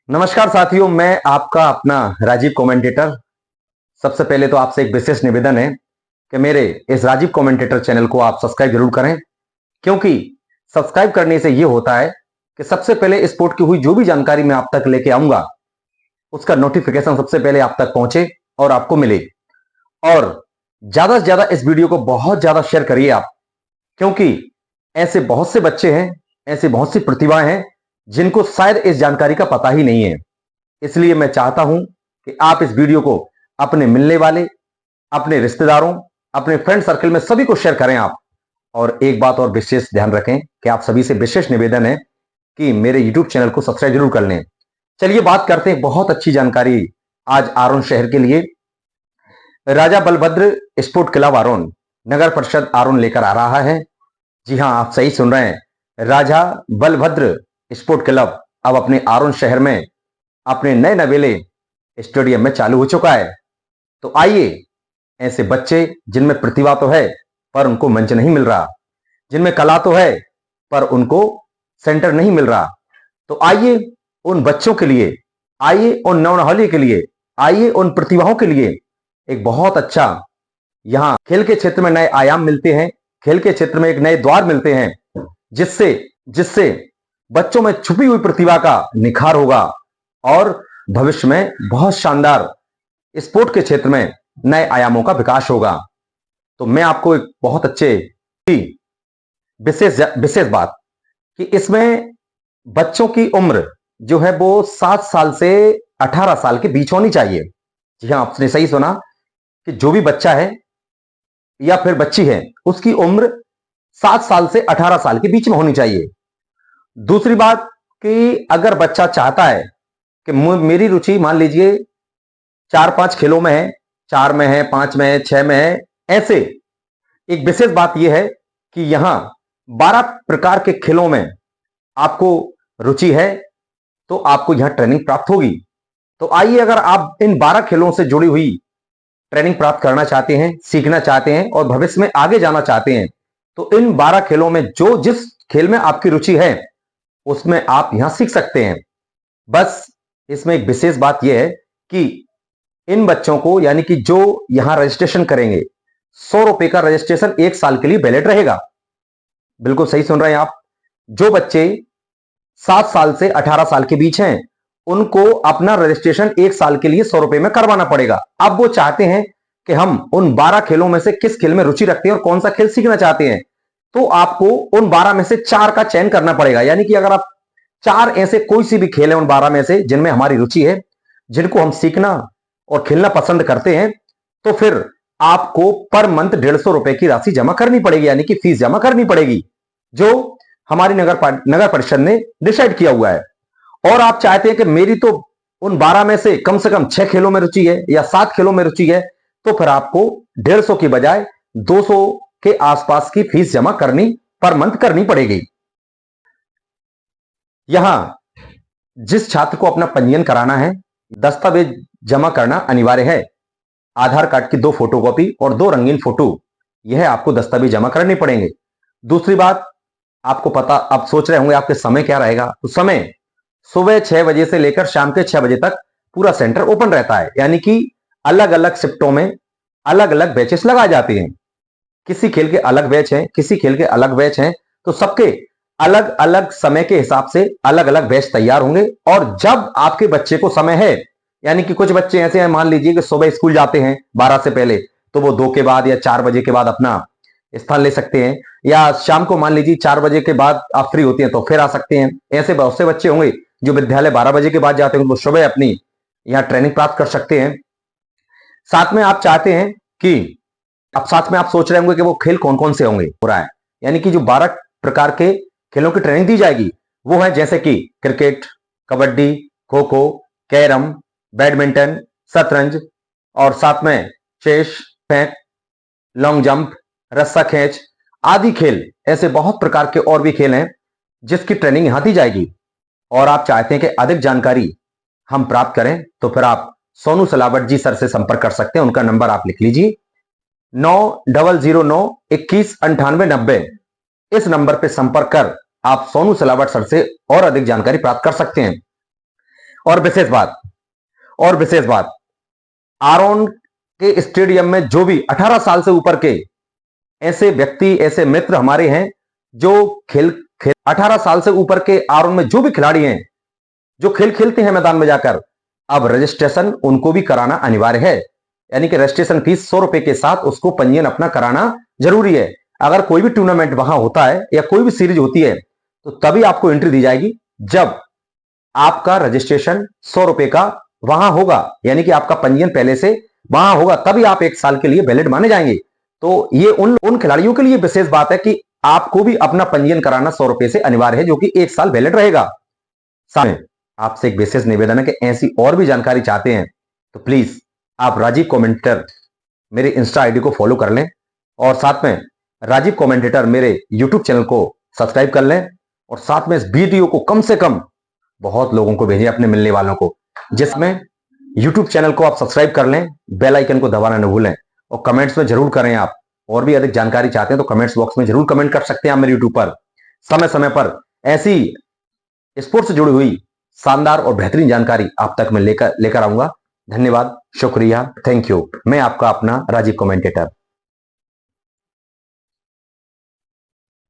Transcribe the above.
नमस्कार साथियों, मैं आपका अपना राजीव कमेंटेटर। सबसे पहले तो आपसे एक विशेष निवेदन है कि मेरे इस राजीव कमेंटेटर चैनल को आप सब्सक्राइब जरूर करें, क्योंकि सब्सक्राइब करने से यह होता है कि सबसे पहले स्पोर्ट की हुई जो भी जानकारी मैं आप तक लेके आऊंगा उसका नोटिफिकेशन सबसे पहले आप तक पहुंचे और आपको मिले। और ज्यादा से ज्यादा इस वीडियो को बहुत ज्यादा शेयर करिए आप, क्योंकि ऐसे बहुत से बच्चे हैं, ऐसी बहुत सी प्रतिभाएं हैं जिनको शायद इस जानकारी का पता ही नहीं है। इसलिए मैं चाहता हूं कि आप इस वीडियो को अपने मिलने वाले, अपने रिश्तेदारों, अपने फ्रेंड सर्कल में सभी को शेयर करें आप। और एक बात और विशेष ध्यान रखें कि आप सभी से विशेष निवेदन है कि मेरे यूट्यूब चैनल को सब्सक्राइब जरूर कर लें। चलिए बात करते हैं, बहुत अच्छी जानकारी आज आरोन शहर के लिए। राजा बलभद्र स्पोर्ट क्लब आरोन, नगर परिषद आरोन लेकर आ रहा है। जी हां, आप सही सुन रहे हैं, राजा बलभद्र स्पोर्ट क्लब अब अपने आरोन शहर में अपने नए नवेले स्टेडियम में चालू हो चुका है। तो आइए, ऐसे बच्चे जिनमें प्रतिभा तो है पर उनको मंच नहीं मिल रहा, जिनमें कला तो है पर उनको सेंटर नहीं मिल रहा, तो आइए उन बच्चों के लिए, आइए उन नौनहली के लिए, आइए उन प्रतिभाओं के लिए एक बहुत अच्छा, यहां खेल के क्षेत्र में नए आयाम मिलते हैं, खेल के क्षेत्र में एक नए द्वार मिलते हैं, जिससे जिससे बच्चों में छुपी हुई प्रतिभा का निखार होगा और भविष्य में बहुत शानदार स्पोर्ट के क्षेत्र में नए आयामों का विकास होगा। तो मैं आपको एक बहुत अच्छे विशेष विशेष बात कि इसमें बच्चों की उम्र जो है वो 7 साल से 18 साल के बीच होनी चाहिए। जी हां, आपने सही सुना कि जो भी बच्चा है या फिर बच्ची है उसकी उम्र 7 साल से 18 साल के बीच में होनी चाहिए। दूसरी बात कि अगर बच्चा चाहता है कि मेरी रुचि मान लीजिए 4-5 खेलों में है, 4 में है, 5 में है, 6 में है, ऐसे एक विशेष बात यह है कि यहां 12 प्रकार के खेलों में आपको रुचि है तो आपको यहां ट्रेनिंग प्राप्त होगी। तो आइए, अगर आप इन 12 खेलों से जुड़ी हुई ट्रेनिंग प्राप्त करना चाहते हैं, सीखना चाहते हैं और भविष्य में आगे जाना चाहते हैं, तो इन 12 खेलों में जो जिस खेल में आपकी रुचि है उसमें आप यहां सीख सकते हैं। बस इसमें एक विशेष बात यह है कि इन बच्चों को, यानी कि जो यहां रजिस्ट्रेशन करेंगे, 100 रुपए का रजिस्ट्रेशन 1 साल के लिए वैलिड रहेगा। बिल्कुल सही सुन रहे हैं आप। जो बच्चे 7 साल से 18 साल के बीच हैं उनको अपना रजिस्ट्रेशन 1 साल के लिए 100 रुपए में करवाना पड़ेगा। अब वो चाहते हैं कि हम उन 12 खेलों में से किस खेल में रुचि रखते हैं और कौन सा खेल सीखना चाहते हैं, तो आपको उन 12 में से 4 का चयन करना पड़ेगा। यानी कि अगर आप 4 ऐसे कोई सी भी खेल है उन 12 में से जिनमें हमारी रुचि है, जिनको हम सीखना और खेलना पसंद करते हैं, तो फिर आपको पर मंथ 150 रुपए की राशि जमा करनी पड़ेगी, यानी कि फीस जमा करनी पड़ेगी, जो हमारी नगर परिषद ने डिसाइड किया हुआ है। और आप चाहते हैं कि मेरी तो उन 12 में से कम 6 खेलों में रुचि है या 7 खेलों में रुचि है, तो फिर आपको 150 की बजाय 200 के आसपास की फीस जमा करनी, पर मंथ करनी पड़ेगी। यहां जिस छात्र को अपना पंजीयन कराना है, दस्तावेज जमा करना अनिवार्य है। आधार कार्ड की 2 फोटोकॉपी और 2 रंगीन फोटो, यह आपको दस्तावेज जमा करने पड़ेंगे। दूसरी बात, आपको पता, आप सोच रहे होंगे आपके समय क्या रहेगा, तो समय सुबह 6 बजे से लेकर शाम के 6 बजे तक पूरा सेंटर ओपन रहता है, यानी कि अलग अलग शिफ्टों में अलग अलग बैचेस लगाए जाते हैं। किसी खेल के अलग बैच हैं, किसी खेल के अलग बैच हैं, तो सबके अलग अलग समय के हिसाब से अलग अलग बैच तैयार होंगे। और जब आपके बच्चे को समय है, यानी कि कुछ बच्चे ऐसे हैं, मान लीजिए कि सुबह स्कूल जाते हैं 12 से पहले, तो वो 2 के बाद या 4 बजे के बाद अपना स्थान ले सकते हैं, या शाम को मान लीजिए 4 बजे के बाद आप फ्री होती हैं तो फिर आ सकते हैं। ऐसे बहुत से बच्चे होंगे जो विद्यालय 12 बजे के बाद जाते हैं, वो सुबह अपनी यहाँ ट्रेनिंग प्राप्त कर सकते हैं। साथ में आप चाहते हैं कि अब साथ में आप सोच रहे होंगे कि वो खेल कौन कौन से होंगे, हो रहा है, यानी कि जो 12 प्रकार के खेलों की ट्रेनिंग दी जाएगी वो है जैसे कि cricket, kabaddi, kho kho, carrom, badminton, शतरंज, और साथ में चेस, फेंक, लॉन्ग जंप, रस्सा खींच आदि खेल। ऐसे बहुत प्रकार के और भी खेल हैं जिसकी ट्रेनिंग यहां दी जाएगी। और आप चाहते हैं कि अधिक जानकारी हम प्राप्त करें, तो फिर आप सोनू सलावट जी सर से संपर्क कर सकते हैं। उनका नंबर आप लिख लीजिए, 9009219890। इस नंबर पर संपर्क कर आप सोनू सलावट सर से और अधिक जानकारी प्राप्त कर सकते हैं। और विशेष बात, आरोन के स्टेडियम में जो भी 18 साल से ऊपर के ऐसे व्यक्ति, ऐसे मित्र हमारे हैं जो 18 साल से ऊपर के आरोन में जो भी खिलाड़ी हैं जो खेल खेलते हैं मैदान में जाकर, अब रजिस्ट्रेशन उनको भी कराना अनिवार्य है। यानी कि रजिस्ट्रेशन फीस 100 रुपए के साथ उसको पंजीयन अपना कराना जरूरी है। अगर कोई भी टूर्नामेंट वहां होता है या कोई भी सीरीज होती है तो तभी आपको एंट्री दी जाएगी जब आपका रजिस्ट्रेशन 100 रुपए का वहां होगा, यानी कि आपका पंजीयन पहले से वहां होगा, तभी आप 1 साल के लिए वैलिड माने जाएंगे। तो ये उन खिलाड़ियों के लिए विशेष बात है कि आपको भी अपना पंजीयन कराना 100 रुपए से अनिवार्य है, जो कि 1 साल वैलिड रहेगा। सामने आपसे एक विशेष निवेदन है कि ऐसी और भी जानकारी चाहते हैं तो प्लीज आप राजीव कमेंटेटर मेरे इंस्टा आईडी को फॉलो कर लें और साथ में राजीव कमेंटेटर मेरे यूट्यूब चैनल को सब्सक्राइब कर लें और साथ में इस वीडियो को कम से कम बहुत लोगों को भेजें, अपने मिलने वालों को, जिसमें यूट्यूब चैनल को आप सब्सक्राइब कर लें, बेल आइकन को दबाना न भूलें और कमेंट्स में जरूर करें। आप और भी अधिक जानकारी चाहते हैं तो कमेंट्स बॉक्स में जरूर कमेंट कर सकते हैं आप मेरे यूट्यूब पर। समय समय पर ऐसी स्पोर्ट्स से जुड़ी हुई शानदार और बेहतरीन जानकारी आप तक मैं लेकर आऊंगा। धन्यवाद, शुक्रिया, थैंक यू। मैं आपका अपना राजीव कमेंटेटर।